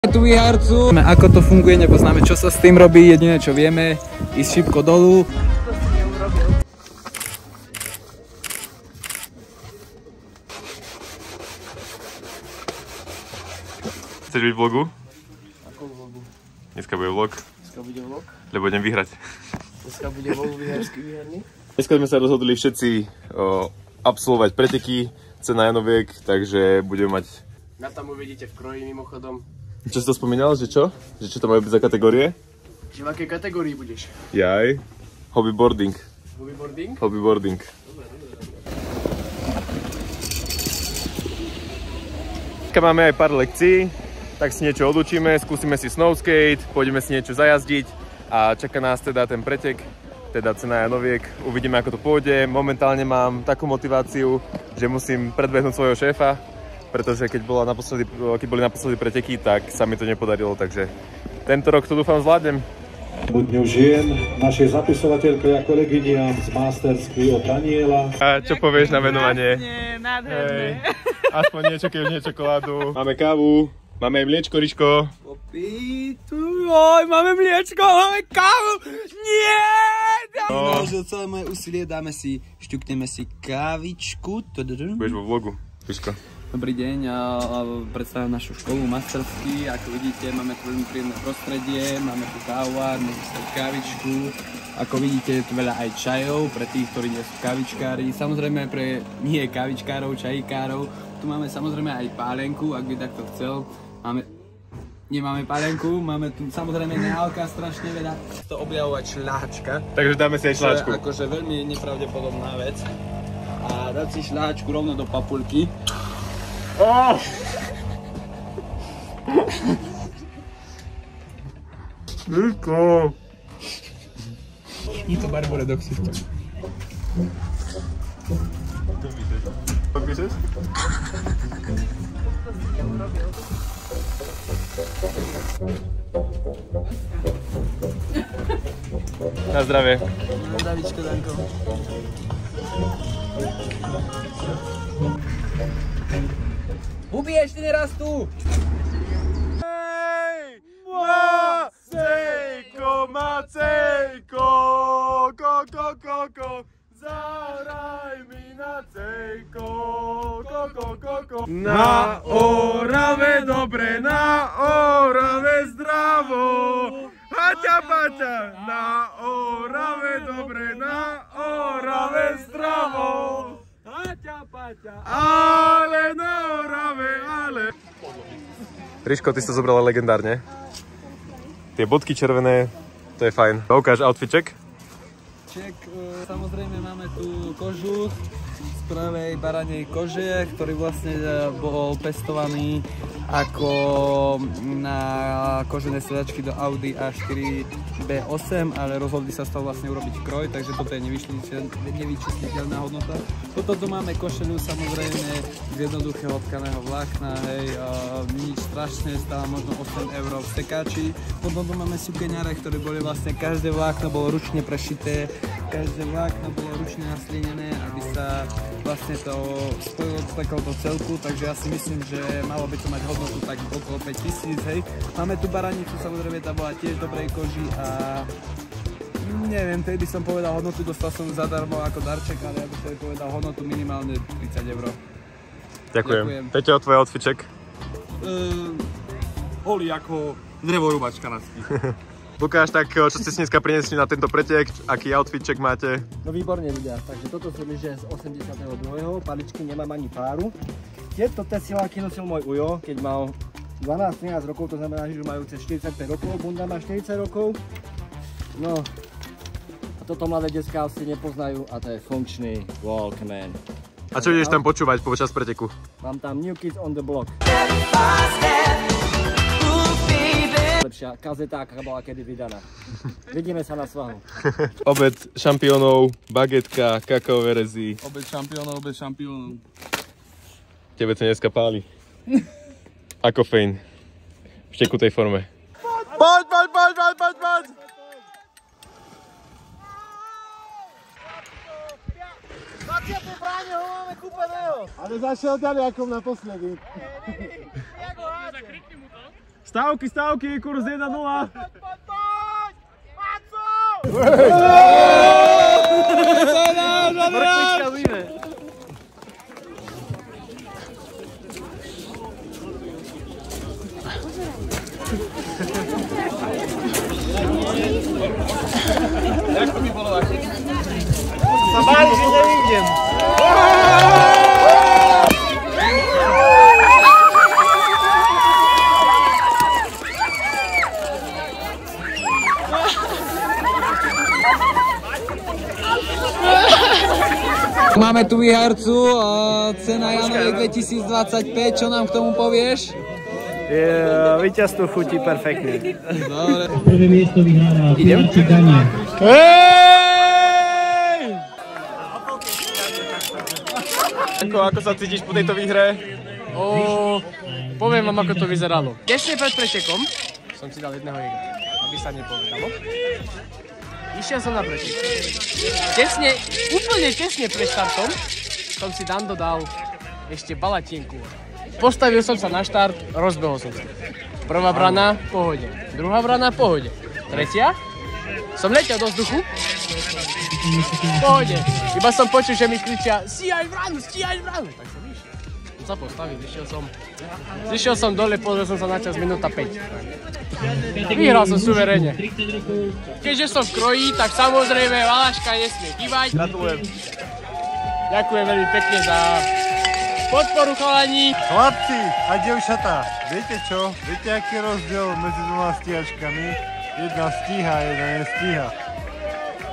Tu výharcu. Ako to funguje, nepoznáme, čo sa s tým robí, jediné čo vieme, ísť šipko dolu. Chceš byť v vlogu? Ako vlogu? Dneska bude vlog. Dneska bude vlog? Lebo idem vyhrať. Dneska bude vlog vyhársky výherný. Dneska sme sa rozhodli všetci absolvovať preteky, cena Janoviek, takže budeme mať... Na tam uvidíte v kroji mimochodom. Čo si to spomínal, že čo? Že čo tam majú byť za kategórie? Že v akej kategórii budeš? Jaj. Hobbyboarding. Hobbyboarding? Hobbyboarding. Dneska máme aj pár lekcií, tak si niečo odučíme, skúsime si snowskate, pôjdeme si niečo zajazdiť a čaká nás teda ten pretek, teda cena Janoviek. Uvidíme, ako to pôjde. Momentálne mám takú motiváciu, že musím predbehnúť svojho šéfa, pretože keď boli naposledy preteky, tak sa mi to nepodarilo, takže tento rok to dúfam zvládnem. Dňu žien, našej zapisovateľke a kolegyniam z Mastersky od Daniela. A čo povieš na venovanie? Nádherné. Aspoň niečo, keď už nie čokoládu. Máme kávu, máme aj mliečko, Riško. Oj, máme mliečko, máme kávu. Nie! No. Za celé moje úsilie šťukneme si kávičku. Budeš vo vlogu, Riško. Dobrý deň, predstavím našu školu Mastersky. Ako vidíte, máme tu veľmi príjemné prostredie, máme tu kávovár, môžeme si dať kávičku. Ako vidíte, je tu veľa aj čajov pre tých, ktorí nie sú kavičkári. Samozrejme pre nie kavičkárov, čajikárov. Tu máme samozrejme aj pálenku, ak by takto chcel. Nemáme pálenku, máme tu samozrejme neálka strašne veľa. To objavovať šľahačka. Takže dáme si aj šľahačku. Akože veľmi nepravdepodobná vec. A dať si šľahačku rovno do papulky. Oh! Riško! Je to Barbore do ksichtu. Podpíšeš? Na zdravie. Na zdravíčko, Danko. Huby ešte nerastú! Hej! Macejko, ko, zahraj mi na cejko, ko. Na Orave dobre, na Orave zdravo, haťa paťa, na Orave dobre, na Orave zdravo. Ale na Orave, ale... Riško, ty si to zobrala legendárne. Tie bodky červené, to je fajn. Ukáž outfitček. Samozrejme máme tu kožuch z pravej baranej kože, ktorý vlastne bol pestovaný ako na kožené sedačky do Audi A4 B8, ale rozhodli sa z toho vlastne urobiť kroj, takže toto je nevyčísliteľná hodnota. Potom tu máme košelu samozrejme z jednoduchého tkaného vlákna, hej, nič strašné, stáva možno 8 € v sekáči. Potom tu máme sukeňare, ktoré boli vlastne, každé vlákno bolo ručne prešité, každé vlákno bolo ručne naslinené, aby sa vlastne to spojilo do takéhoto celku, takže ja si myslím, že malo by to mať hodnotu tak okolo 5000, hej. Máme tu baranicu, samozrejme tá bola tiež dobrej koži a neviem, tej by som povedal hodnotu, dostal som zadarmo ako darček, ale ja by som povedal hodnotu minimálne 30 €. Ďakujem. Peťo, tvoj outfitček? Holý ako drevorúbač kanadský. Lukáš, tak čo ste si dneska priniesli na tento pretek? Aký outfitček máte? No výborne ľudia, takže toto sú lyže z 82. Paličky nemám ani páru. Tieto tesiláky nosil môj ujo, keď mal 12-13 rokov, to znamená, že už majú cez 45 rokov, bunda má 40 rokov. No, a toto mladé decká asi nepoznajú a to je funkčný Walkman. A čo ideš tam počúvať počas preteku? Mám tam New Kids on the Block. Lepšia kazeta, aká bola kedy vydaná. Vidíme sa na svahu. Obed šampiónov, bagetka, kakaové rezy. Obed šampiónov, obed šampiónov. Tebe to dneska páli. Ako fejn. V štekutej forme. Poď! Ale zašiel ďalej ako naposledy. Zakrikni mu to. Stavky, kurz 1-0. Sa báli, že nevidím. Máme tu výhercu, cena Janoviek 2025, čo nám k tomu povieš? Víťazstvo chutí perfektne. Dobre. Prvé miesto vyhráva Pilarčík Daniel. Ako sa cítiš po tejto výhre? Poviem vám, ako to vyzeralo. Tesne pred pretekom som si dal jedného jegra, aby sa nepovedalo. Išiel som na pretek. Úplne tesne pred štartom som si Dando dal ešte balatinku. Postavil som sa na štart, rozbehol som sa. Prvá brana, pohode. Druhá brana, pohode. Tretia, som letel do vzduchu, pohode. Iba som počul, že mi kričia stíhaj branu. Tak som išiel. Som sa postavil, zišiel som dole, pozrel som sa na čas minúta 5. Vyhral som suverene. Keďže som v kroji, tak samozrejme Valaška nesmie chýbať. Gratulujem. Ďakujem veľmi pekne za podporu, chalani. Chlapci a dievčatá, viete čo? Viete, aký je rozdiel medzi dvoma stíhačkami? Jedna stíha, jedna nestíha.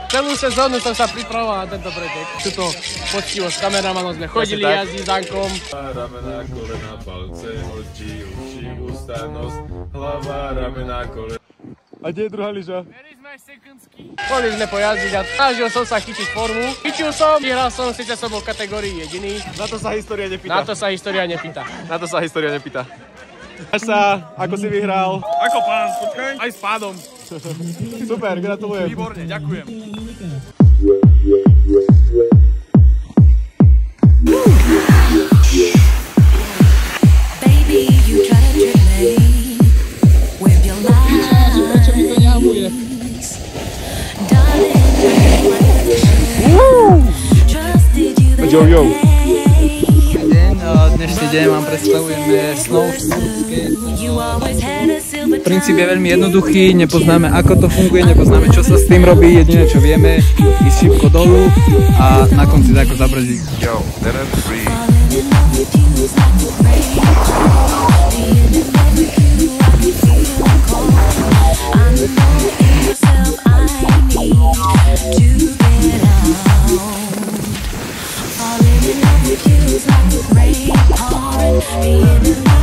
Celú sezónu som sa pripravoval na tento pretek. Tuto poctivo s kameramanom sme chodili jazdiť s Dankom. Ramena, kolena, palce, oči, uši, ústa, nos, hlava, ramena, kolena. A kde je druhá lyža? Boli sme pojazdiť a snažil som sa chytiť formu. Chytil som, vyhral som, síce som bol v kategórii jediný. Na to sa história nepýta. Na to sa história nepýta. Až sa, ako si vyhral? Ako pán, počkaj. Aj s pádom. Super, gratulujem. Výborne, ďakujem. Baby, you try to trick me with your lies. Yo. Dnešný deň vám predstavujeme Snowskate. Princíp je veľmi jednoduchý, nepoznáme ako to funguje, nepoznáme čo sa s tým robí, jediné čo vieme ísť šipko dolu a na konci ako zabrzdiť. Falling in love with you is like the rain pouring, being in love